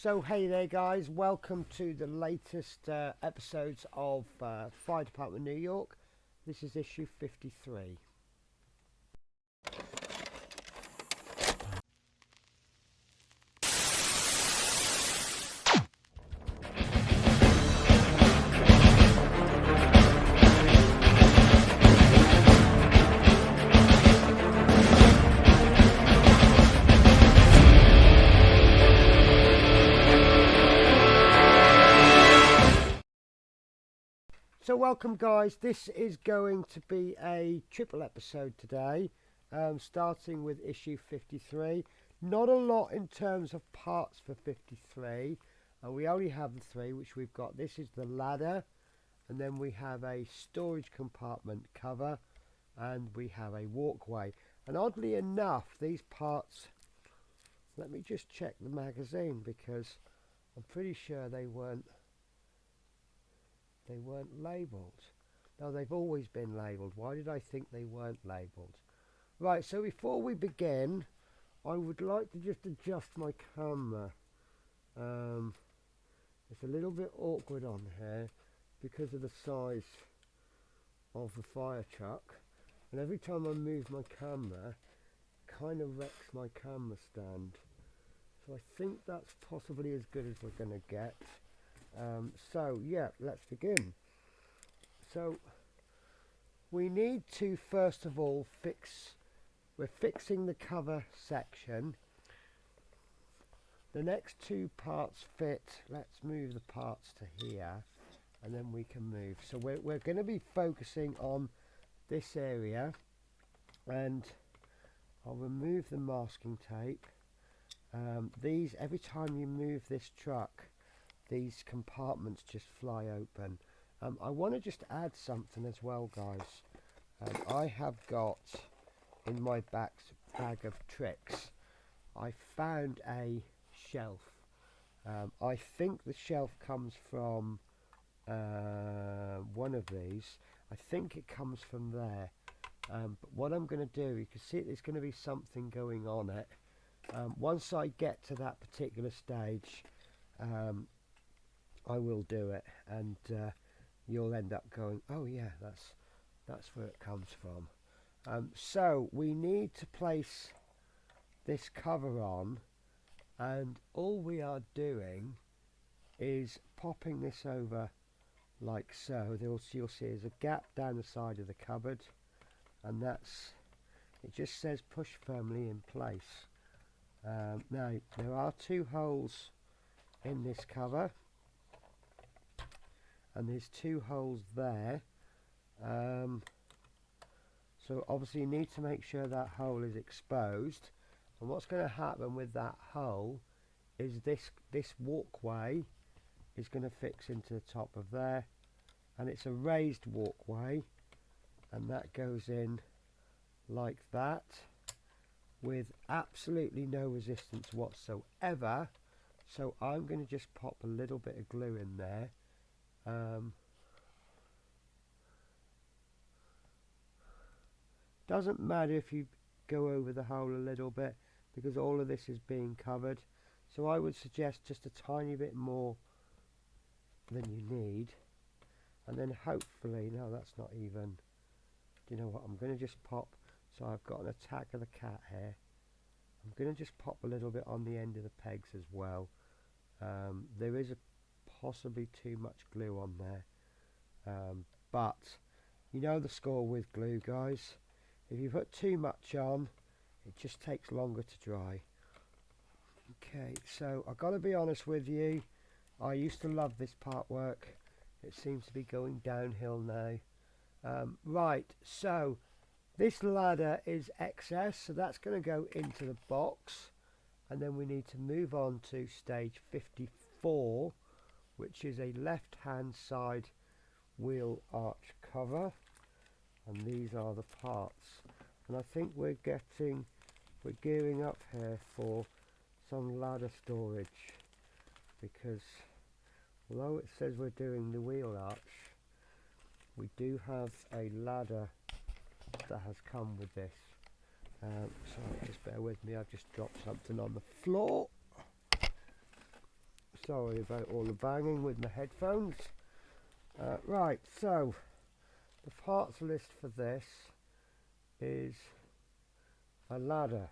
So hey there guys, welcome to the latest episodes of Fire Department New York. This is issue 53. So welcome guys, this is going to be a triple episode today, starting with issue 53. Not a lot in terms of parts for 53, we only have the three which we've got. This is the ladder, and then we have a storage compartment cover, and we have a walkway. And oddly enough, these parts, let me just check the magazine because I'm pretty sure they weren't labelled. No, they've always been labelled. Why did I think they weren't labelled? Right, so before we begin, I would like to just adjust my camera. It's a little bit awkward on here because of the size of the fire truck, and every time I move my camera, it kind of wrecks my camera stand. So I think that's possibly as good as we're going to get. So yeah, let's begin. So we need to first of all we're fixing the cover section. The next two parts fit. Let's move the parts to here and then we can move. So we're going to be focusing on this area, and I'll remove the masking tape. These, every time you move this truck, these compartments just fly open. I want to just add something as well, guys. I have got in my bag of tricks, I found a shelf. I think the shelf comes from one of these. I think it comes from there. But what I'm going to do, you can see there's going to be something going on it. Once I get to that particular stage, I will do it, and you'll end up going, oh yeah, that's where it comes from. So we need to place this cover on, and all we are doing is popping this over like so. You'll see there's a gap down the side of the cupboard, and it just says push firmly in place. Now there are two holes in this cover, and there's two holes there, so obviously you need to make sure that hole is exposed. And what's going to happen with that hole is this walkway is going to fix into the top of there, and it's a raised walkway, and that goes in like that with absolutely no resistance whatsoever. So I'm going to just pop a little bit of glue in there. Doesn't matter if you go over the hole a little bit, because all of this is being covered. So I would suggest just a tiny bit more than you need, and then hopefully, no, that's not even. Do you know what? I'm going to just pop. So I've got an attack of the cat here. I'm going to just pop a little bit on the end of the pegs as well. There is possibly too much glue on there, but you know the score with glue, guys. If you put too much on, it just takes longer to dry. Okay, so I've got to be honest with you, I used to love this part work. It seems to be going downhill now. Right, so this ladder is excess, so that's going to go into the box, and then we need to move on to stage 54, which is a left hand side wheel arch cover, and these are the parts. And I think we're gearing up here for some ladder storage, because although it says we're doing the wheel arch, we do have a ladder that has come with this. So just bear with me, I've just dropped something on the floor. Sorry about all the banging with my headphones. Right, so the parts list for this is a ladder.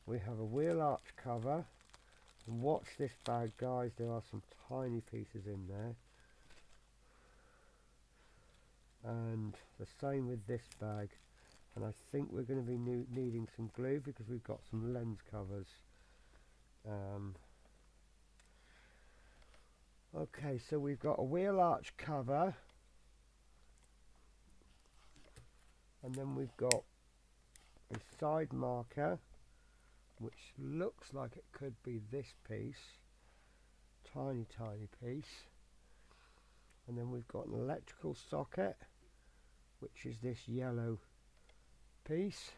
We have a wheel arch cover, and watch this bag, guys, there are some tiny pieces in there, and the same with this bag. And I think we're going to be needing some glue because we've got some lens covers. Okay, so we've got a wheel arch cover, and then we've got a side marker which looks like it could be this piece, tiny piece, and then we've got an electrical socket which is this yellow piece.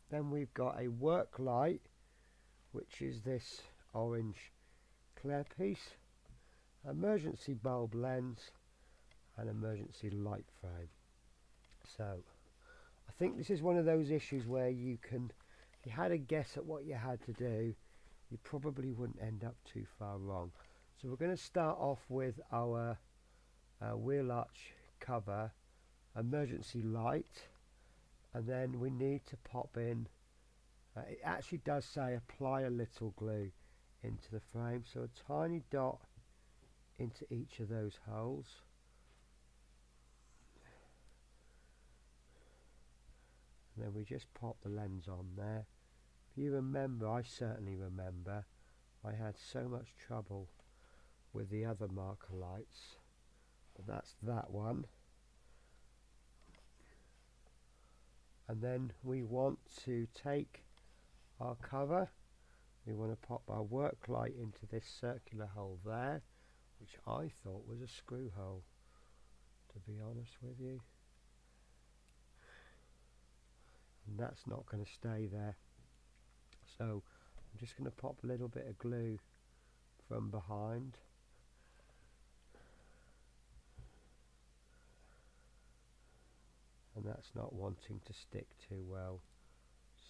Then we've got a work light which is this orange clear piece, emergency bulb lens, and emergency light frame. So I think this is one of those issues where you can, if you had a guess at what you had to do, you probably wouldn't end up too far wrong. So we're going to start off with our wheel arch cover, emergency light, and then we need to pop in, it actually does say apply a little glue into the frame, so a tiny dot into each of those holes. And then we just pop the lens on there. If you remember, I certainly remember, I had so much trouble with the other marker lights, but that's that one. And then we want to take our cover, we want to pop our work light into this circular hole there, which I thought was a screw hole, to be honest with you. And that's not going to stay there. So I'm just going to pop a little bit of glue from behind. And that's not wanting to stick too well.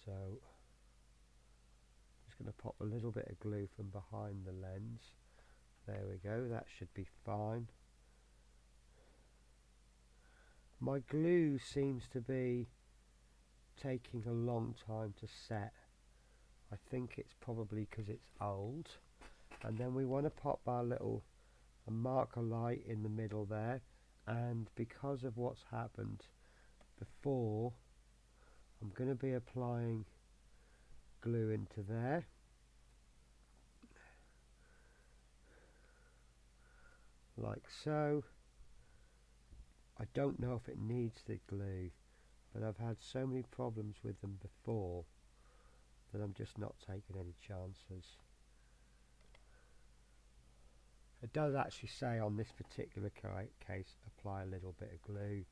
So going to pop a little bit of glue from behind the lens. There we go, that should be fine. My glue seems to be taking a long time to set. I think it's probably because it's old. And then we want to pop our little marker light in the middle there, and because of what's happened before, I'm going to be applying glue into there. Like so. I don't know if it needs the glue, but I've had so many problems with them before that I'm just not taking any chances. It does actually say on this particular case apply a little bit of glue,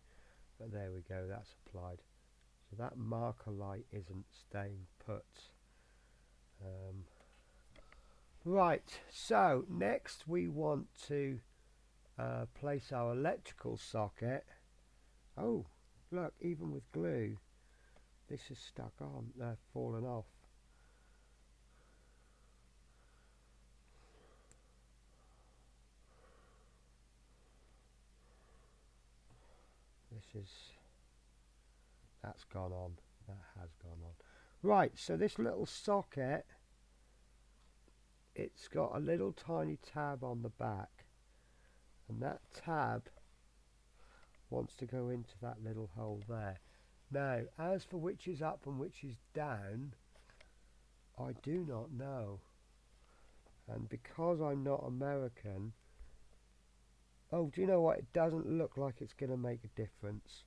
but there we go, that's applied. So that marker light isn't staying put. Right, so next we want to place our electrical socket. Oh, look, even with glue, this is stuck on, fallen off. That's gone on, that has gone on. Right, so this little socket, it's got a little tiny tab on the back, and that tab wants to go into that little hole there. Now, as for which is up and which is down, I do not know. And because I'm not American, oh, do you know what? It doesn't look like it's going to make a difference.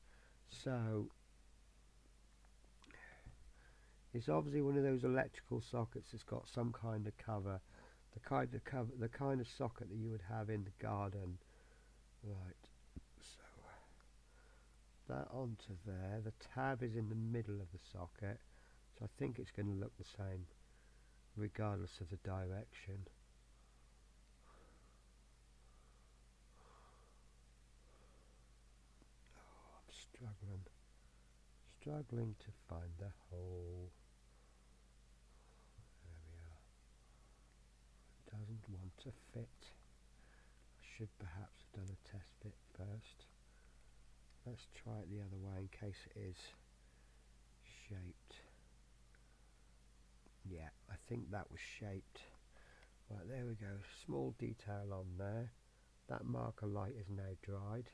So it's obviously one of those electrical sockets that's got some kind of cover, the kind of socket that you would have in the garden. Right, so that onto there. The tab is in the middle of the socket, so I think it's going to look the same regardless of the direction. Oh, I'm struggling to find the hole. There we are. want to fit. I should perhaps have done a test fit first. Let's try it the other way in case it is shaped. Yeah, I think that was shaped. Right, there we go. Small detail on there. That marker light is now dried,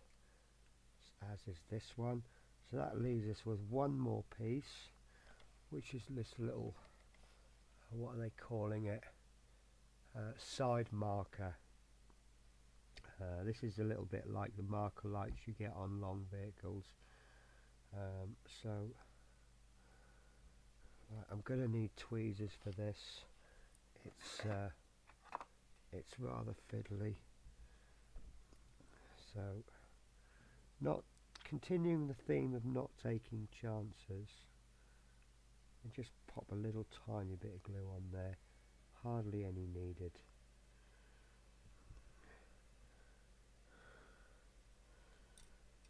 as is this one. So that leaves us with one more piece, which is this little, what are they calling it? Side marker. This is a little bit like the marker lights you get on long vehicles. So I'm going to need tweezers for this. It's rather fiddly. So, not continuing the theme of not taking chances, and just pop a little tiny bit of glue on there. Hardly any needed.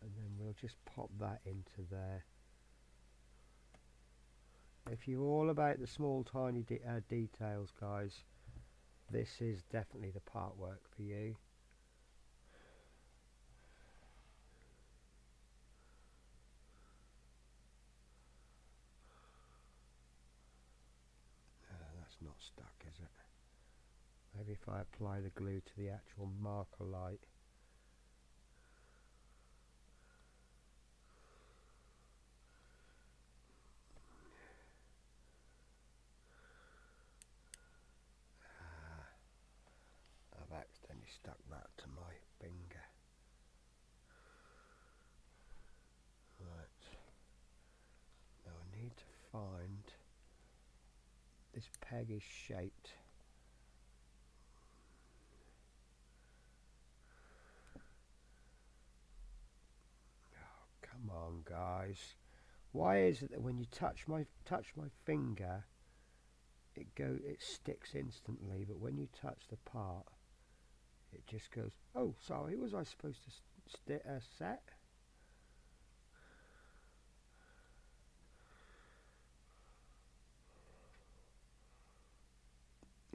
And then we'll just pop that into there. If you're all about the small tiny details, guys, this is definitely the part work for you. That's not stuck, is it? Maybe if I apply the glue to the actual marker light. I've accidentally stuck that to my finger. Right. Now I need to find, this peg is shaped. Oh, come on, guys. Why is it that when you touch my finger, it sticks instantly, but when you touch the part, it just goes, oh, sorry, was I supposed to set?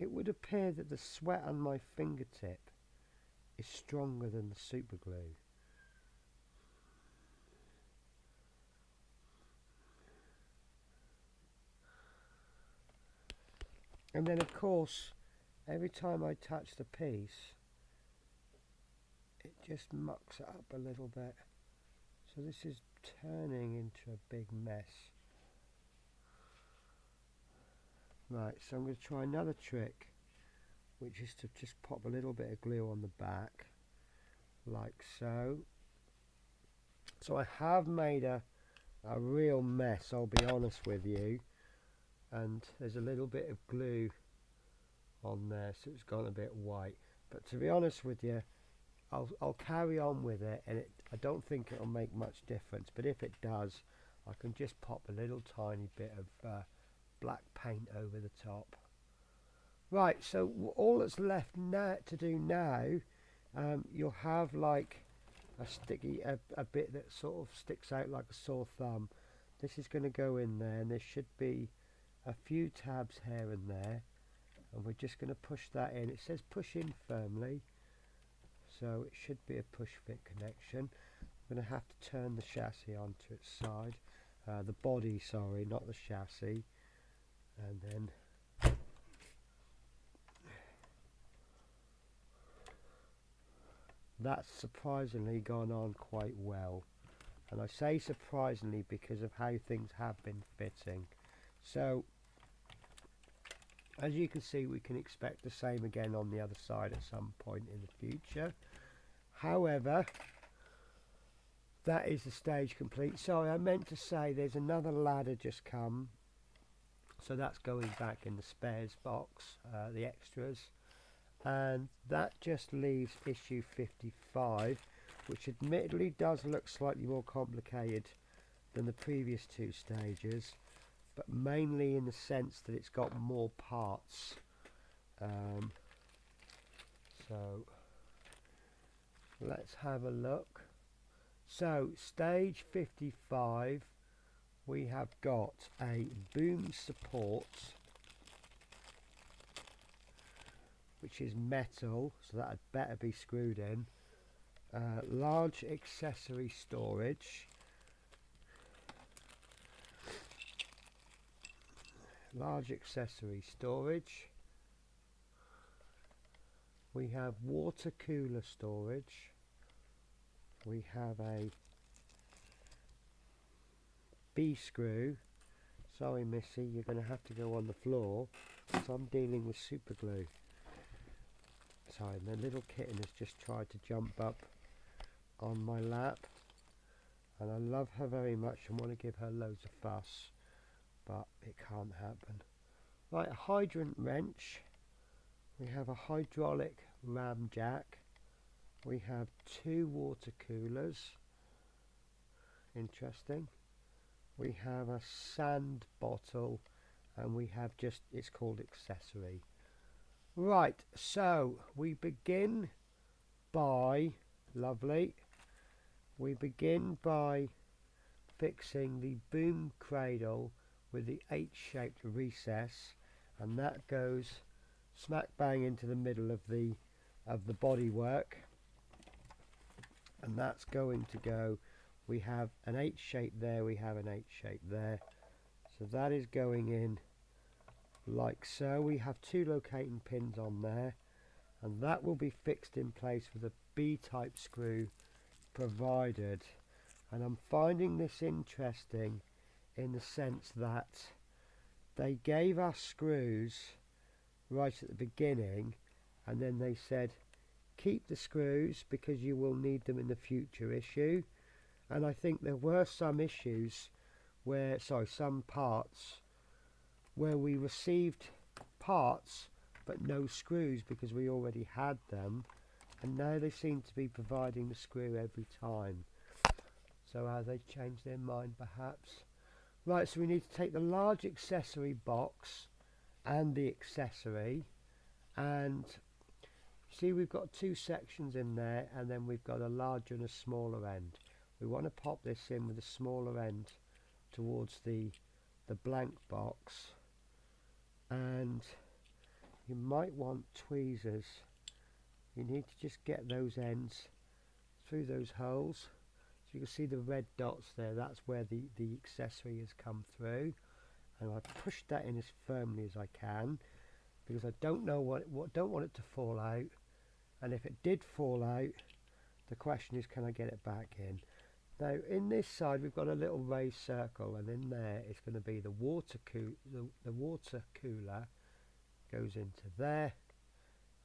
It would appear that the sweat on my fingertip is stronger than the super glue. And then of course, every time I touch the piece, it just mucks it up a little bit. So this is turning into a big mess. Right, so I'm going to try another trick, which is to just pop a little bit of glue on the back, like so. So I have made a real mess, I'll be honest with you, and there's a little bit of glue on there, so it's gone a bit white. But to be honest with you, I'll carry on with it, and I don't think it'll make much difference, but if it does, I can just pop a little tiny bit of black paint over the top. Right, so all that's left now to do now, you'll have like a bit that sort of sticks out like a sore thumb. This is going to go in there, and there should be a few tabs here and there, and we're just going to push that in. It says push in firmly, so it should be a push fit connection. I'm going to have to turn the chassis onto its side, the body, sorry, not the chassis, and then that's surprisingly gone on quite well, and I say surprisingly because of how things have been fitting. So as you can see, we can expect the same again on the other side at some point in the future. However, that is the stage complete. Sorry, I meant to say there's another ladder just come, so that's going back in the spares box, the extras, and that just leaves issue 55, which admittedly does look slightly more complicated than the previous two stages, but mainly in the sense that it's got more parts. So let's have a look. So stage 55, we have got a boom support which is metal, so that had better be screwed in. Large accessory storage. Large accessory storage. We have water cooler storage. We have a B screw. Sorry Missy, you're going to have to go on the floor, so I'm dealing with super glue. Sorry, the little kitten has just tried to jump up on my lap, and I love her very much and want to give her loads of fuss, but it can't happen. Right, a hydrant wrench. We have a hydraulic ram jack. We have 2 water coolers. Interesting. We have a sand bottle, and we have just, it's called accessory. Right, so we begin by, lovely, we begin by fixing the boom cradle with the H-shaped recess, and that goes smack bang into the middle of the bodywork, and that's going to go, we have an H shape there, we have an H shape there, so that is going in like so. We have 2 locating pins on there, and that will be fixed in place with a B-type screw provided. And I'm finding this interesting in the sense that they gave us screws right at the beginning, and then they said keep the screws because you will need them in the future issue. And I think there were some issues where, some parts where we received parts but no screws because we already had them, and now they seem to be providing the screw every time. So have they changed their mind perhaps? Right, so we need to take the large accessory box and the accessory, and see we've got 2 sections in there, and then we've got a larger and a smaller end. We want to pop this in with the smaller end towards the blank box, and you might want tweezers. You need to just get those ends through those holes. So you can see the red dots there, that's where the accessory has come through, and I've pushed that in as firmly as I can because I don't know don't want it to fall out, and if it did fall out, the question is can I get it back in. Now in this side we've got a little raised circle, and in there it's going to be the water cooler goes into there,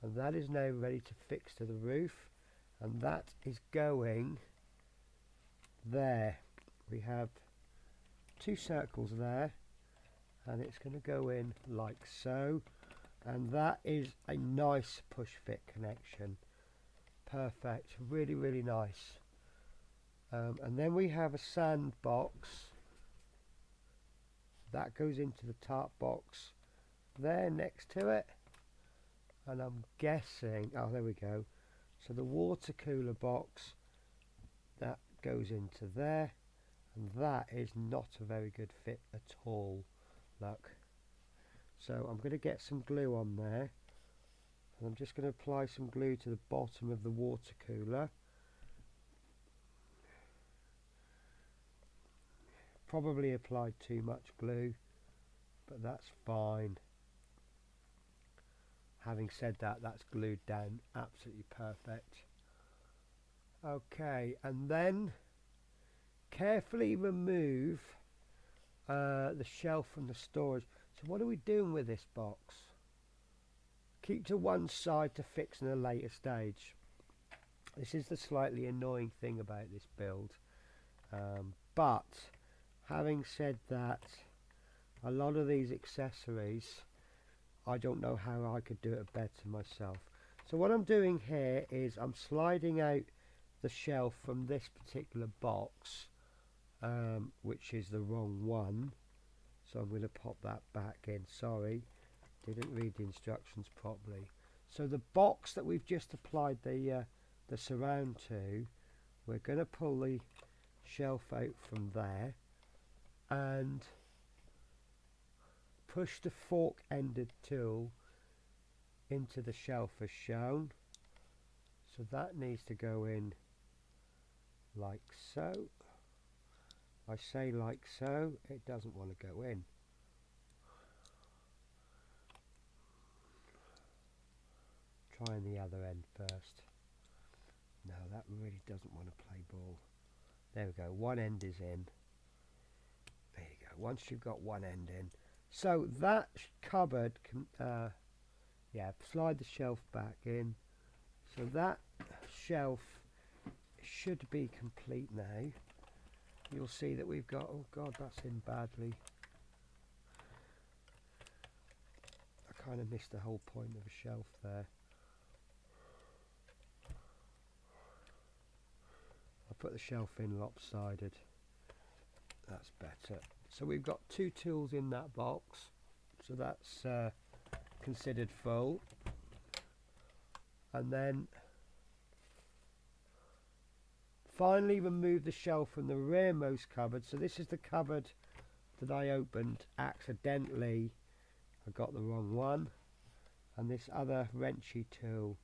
and that is now ready to fix to the roof, and that is going there. We have 2 circles there, and it's going to go in like so, and that is a nice push fit connection. Perfect, really really nice. And then we have a sand box that goes into the top box there next to it, and I'm guessing, oh there we go, so the water cooler box that goes into there, and that is not a very good fit at all, look. So I'm going to get some glue on there, and I'm just going to apply some glue to the bottom of the water cooler. Probably applied too much glue, but that's fine. Having said that, that's glued down absolutely perfect. Okay, and then carefully remove the shelf from the storage. So what are we doing with this box? Keep to one side to fix in a later stage. This is the slightly annoying thing about this build, but having said that, a lot of these accessories, I don't know how I could do it better myself. So what I'm doing here is I'm sliding out the shelf from this particular box, which is the wrong one. So I'm going to pop that back in. Sorry, didn't read the instructions properly. So the box that we've just applied the surround to, we're going to pull the shelf out from there and push the fork-ended tool into the shelf as shown. So that needs to go in like so. I say like so, it doesn't want to go in. Trying the other end first. No, that really doesn't want to play ball. There we go, one end is in. There you go, once you've got one end in. So that cupboard can, yeah, slide the shelf back in. So that shelf should be complete now. You'll see that we've got, oh god, that's in badly. I kind of missed the whole point of a shelf there. I put the shelf in lopsided. That's better. So we've got 2 tools in that box. So that's considered full. And then finally remove the shelf from the rearmost cupboard. So this is the cupboard that I opened accidentally. I got the wrong one. And this other wrenchy tool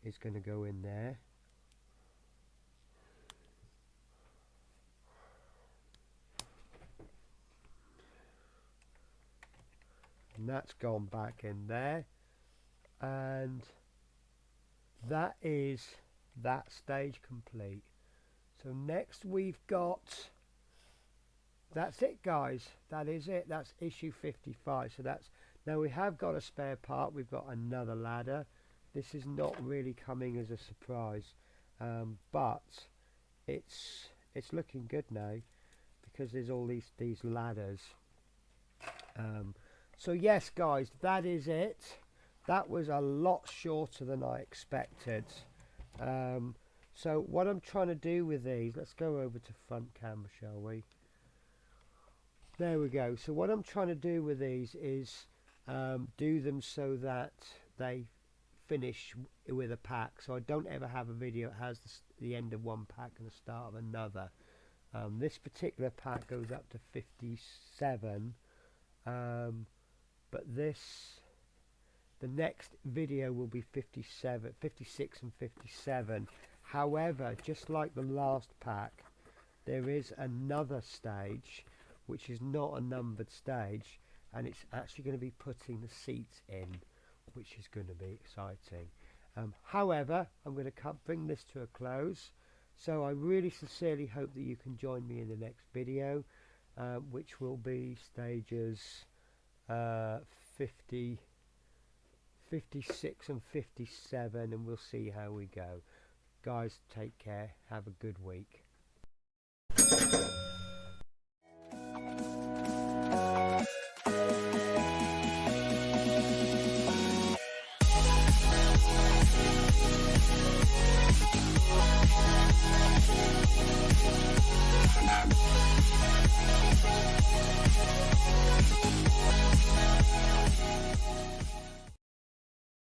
is going to go in there. And that's gone back in there. And that is that stage complete. So next we've got, that's it guys, that is it, that's issue 55. So that's, now we have got a spare part, we've got another ladder. This is not really coming as a surprise, but it's looking good now because there's all these ladders. So yes guys, that is it. That was a lot shorter than I expected. So what I'm trying to do with these, let's go over to front camera, shall we? There we go. So what I'm trying to do with these is do them so that they finish with a pack. So I don't ever have a video that has the end of one pack and the start of another. This particular pack goes up to 57. But the next video will be 57, 56 and 57. However, just like the last pack, there is another stage which is not a numbered stage, and it's actually going to be putting the seats in, which is going to be exciting. However, I'm going to bring this to a close, so I really sincerely hope that you can join me in the next video, which will be stages 50, 56 and 57, and we'll see how we go. Guys, take care, have a good week.